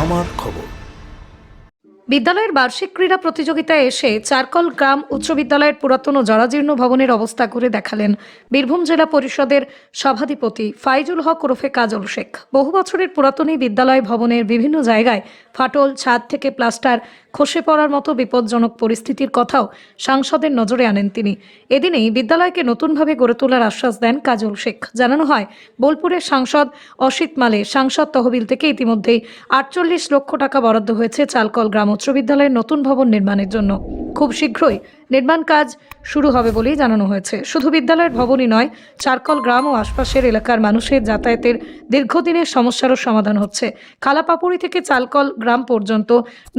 আমার খবর। বিদ্যালয়ের বার্ষিক ক্রীড়া প্রতিযোগিতায় এসে চারকল গ্রাম উচ্চ বিদ্যালয়ের পুরাতন ও জরাজীর্ণ ভবনের অবস্থা ঘুরে দেখালেন বীরভূম জেলা পরিষদের সভাধিপতি ফাইজুল হক ওরফে কাজল শেখ। বহু বছরের পুরাতন এই বিদ্যালয় ভবনের বিভিন্ন জায়গায় ফাটল, ছাদ থেকে প্লাস্টার খসে পড়ার মতো বিপজ্জনক পরিস্থিতির কথাও সাংসদের নজরে আনেন তিনি। এদিনেই বিদ্যালয়কে নতুনভাবে গড়ে তোলার আশ্বাস দেন কাজল শেখ। জানানো হয়, বোলপুরের সাংসদ অসিত মালে সাংসদ তহবিল থেকে ইতিমধ্যেই ৪৮ লক্ষ টাকা বরাদ্দ হয়েছে চালকল গ্রাম উচ্চ বিদ্যালয়ের নতুন ভবন নির্মাণের জন্য। খুব শীঘ্রই নির্মাণ কাজ শুরু হবে বলেই জানানো হয়েছে। শুধু বিদ্যালয়ের ভবনই নয়, চারকল গ্রাম ও আশপাশের এলাকার মানুষের যাতায়াতের দীর্ঘদিনের সমস্যারও সমাধান হচ্ছে। খালাপাপুরি থেকে চালকল গ্রাম পর্যন্ত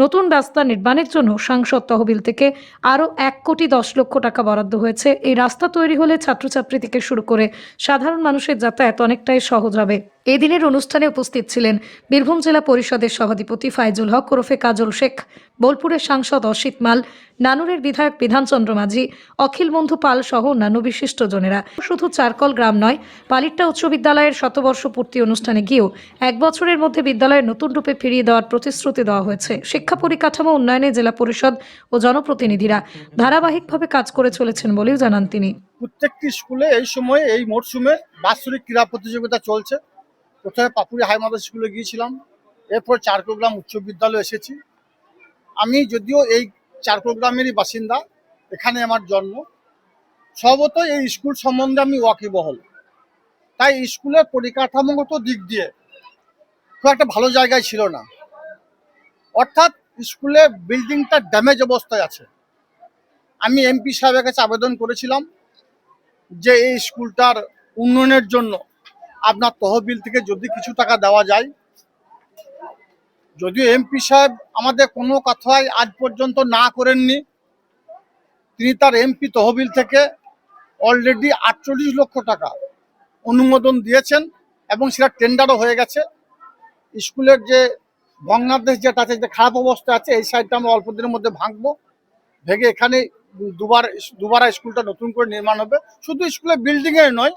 নতুন রাস্তা নির্মাণের জন্য সাংসদ তহবিল থেকে আরও ১,১০,০০,০০০ টাকা বরাদ্দ হয়েছে। এই রাস্তা তৈরি হলে ছাত্রছাত্রী থেকে শুরু করে সাধারণ মানুষের যাতায়াত অনেকটাই সহজ হবে। এই দিনের অনুষ্ঠানে উপস্থিত ছিলেন বীরভূম জেলা পরিষদের সভাধিপতি ফাইজুল হক ওরফে কাজল শেখ, বোলপুরের সাংসদ অসিত মাল, নানুরের বিধায়ক বিধানচন্দ্র মাঝি, অখিল বন্ধু পাল সহ অন্যান্য বিশিষ্টজনেরা। শুধু চারকল গ্রাম নয়, পালিট্টা উচ্চ বিদ্যালয়ের শতবর্ষ পূর্তি অনুষ্ঠানে গিয়েও ১ বছরের মধ্যে বিদ্যালয়ের নতুন রূপে ফিরিয়ে দেওয়ার প্রতিশ্রুতি দেওয়া হয়েছে। শিক্ষা পরিকাঠামো উন্নয়নে জেলা পরিষদ ও জনপ্রতিনিধিরা ধারাবাহিকভাবে কাজ করে চলেছেন বলেও জানান তিনি। প্রত্যেকটি স্কুলে এই সময় এই মরশুমে বাৎসরিক ক্রীড়া প্রতিযোগিতা চলছে। প্রথমে পাপুরি হাই মাদ্রাসা স্কুলে গিয়েছিলাম, এরপর চারকল গ্রাম উচ্চ বিদ্যালয়ে এসেছি। আমি যদিও এই চারকল গ্রামেরই বাসিন্দা, এখানে আমার জন্ম, স্বভাবত এই স্কুল সম্বন্ধে আমি ওয়াকিবহল। তাই স্কুলের পরিকাঠামোগত দিক দিয়ে খুব একটা ভালো জায়গায় ছিল না, অর্থাৎ স্কুলে বিল্ডিংটা ড্যামেজ অবস্থায় আছে। আমি এমপি সাহেবের কাছে আবেদন করেছিলাম যে এই স্কুলটার উন্নয়নের জন্য আপনার তহবিল থেকে যদি কিছু টাকা দেওয়া যায়। যদিও এমপি সাহেব আমাদের কোনো কথাই আজ পর্যন্ত না করেননি, তিনি তার এমপি তহবিল থেকে অলরেডি ৪৮ লক্ষ টাকা অনুমোদন দিয়েছেন এবং সেটা টেন্ডারও হয়ে গেছে। স্কুলের যে ভগ্নাদেশ যেটা আছে, যে খারাপ অবস্থা আছে, এই সাইডটা আমরা অল্প দিনের মধ্যে ভাঙবো, ভেঙে এখানে দুবার স্কুলটা নতুন করে নির্মাণ হবে। শুধু স্কুলের বিল্ডিংয়ের নয়,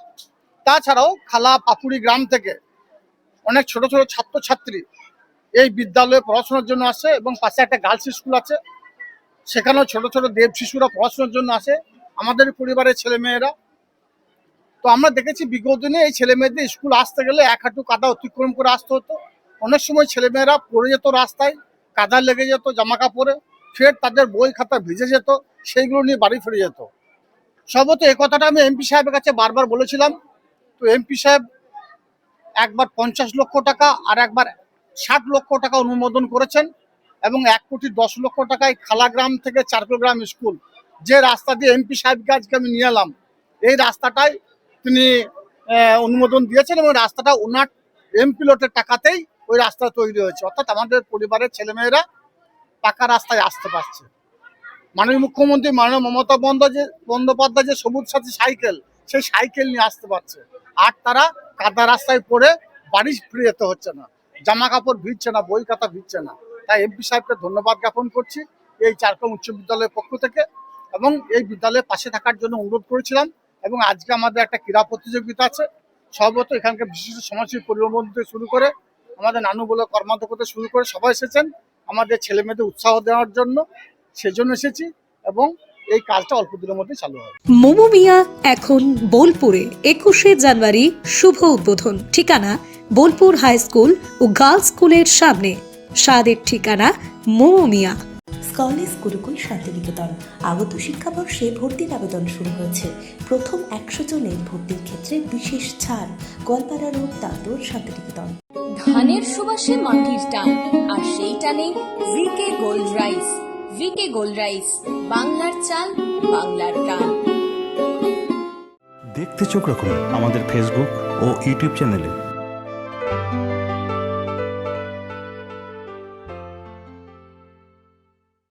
তাছাড়াও খালা পাপুরি গ্রাম থেকে অনেক ছোট ছোট ছাত্রছাত্রী এই বিদ্যালয়ে পড়াশোনার জন্য আসে এবং পাশে একটা গার্লস স্কুল আছে, সেখানেও ছোট ছোট দেব শিশুরা পড়াশোনার জন্য আসে, আমাদের পরিবারের ছেলেমেয়েরা। তো আমরা দেখেছি বিগত দিনে এই ছেলেমেয়েদের স্কুল আসতে গেলে ১ হাঁটু কাদা অতিক্রম করে আসতে হতো। অনেক সময় ছেলেমেয়েরা পড়ে যেত রাস্তায়, কাদা লেগে যেত জামা কাপড়ে, ফের তাদের বই খাতা ভিজে যেত, সেইগুলো নিয়ে বাড়ি ফিরে যেত। সম্ভবত এই কথাটা আমি এমপি সাহেবের কাছে বারবার বলেছিলাম। তো এমপি সাহেব একবার ৫০ লক্ষ টাকা আর একবার ৬০ লক্ষ টাকা অনুমোদন করেছেন এবং ১,১০,০০,০০০ টাকায় খালাগ্রাম থেকে চারকল গ্রাম স্কুল, যে রাস্তা দিয়ে এমপি সাহেবকে আজকে আমি নিয়ে এলাম, এই রাস্তাটাই তিনি অনুমোদন দিয়েছেন এবং রাস্তাটা ওনার এমপি লটের টাকাতেই ওই রাস্তা তৈরি হয়েছে। অর্থাৎ আমাদের পরিবারের ছেলেমেয়েরা পাকা রাস্তায় আসতে পারছে। মাননীয় মুখ্যমন্ত্রী মাননীয় মমতা বন্দ্যোপাধ্যায় যে সবুজ সাথী সাইকেল, সেই সাইকেল নিয়ে আসতে পারছে, আর তারা কাদা রাস্তায় পড়ে বাড়ি ফিরে যেতে হচ্ছে না, জামা কাপড় ভিজছে না, বই খাতা ভিজছে না। তাই এমপি সাহেবকে ধন্যবাদ জ্ঞাপন করছি এই চারকল উচ্চ বিদ্যালয়ের পক্ষ থেকে, এবং এই বিদ্যালয়ের পাশে থাকার জন্য অনুরোধ করেছিলাম। এবং আজকে আমাদের একটা ক্রীড়া প্রতিযোগিতা আছে, সর্বত এখানকার বিশিষ্ট সমাজসেবী পরিবহন থেকে শুরু করে আমাদের নানু বলে কর্মাধ্যক্ষ থেকে শুরু করে সবাই এসেছেন আমাদের ছেলে মেয়েদের উৎসাহ দেওয়ার জন্য, সেজন্য এসেছি এবং এই কাজটা অল্প দিনের মধ্যে চালু হবে। মোমো মিয়া এখন বোলপুরে ২১শে জানুয়ারি শুভ উদ্বোধন। ঠিকানা বোলপুর হাই স্কুল ও গার্লস স্কুলের সামনে। স্বাদের ঠিকানা মোমো মিয়া। স্কলেজ গুরুকুল শান্তিনিকেতন। আগত শিক্ষাবর্ষে ভর্তির আবেদন শুরু হয়েছে। প্রথম ১০০ জনের ভর্তির ক্ষেত্রে বিশেষ ছাড়। গোয়ালপাড়া রোড, তান্দুর, শান্তিনিকেতন। ধানের সুবাসে মাটির টান, আর সেই টানে V K gold rice. V K gold rice, বাংলার চাল, বাংলার গান। দেখতে চোখ রাখুন আমাদের ফেসবুক ও ইউটিউব চ্যানেলে।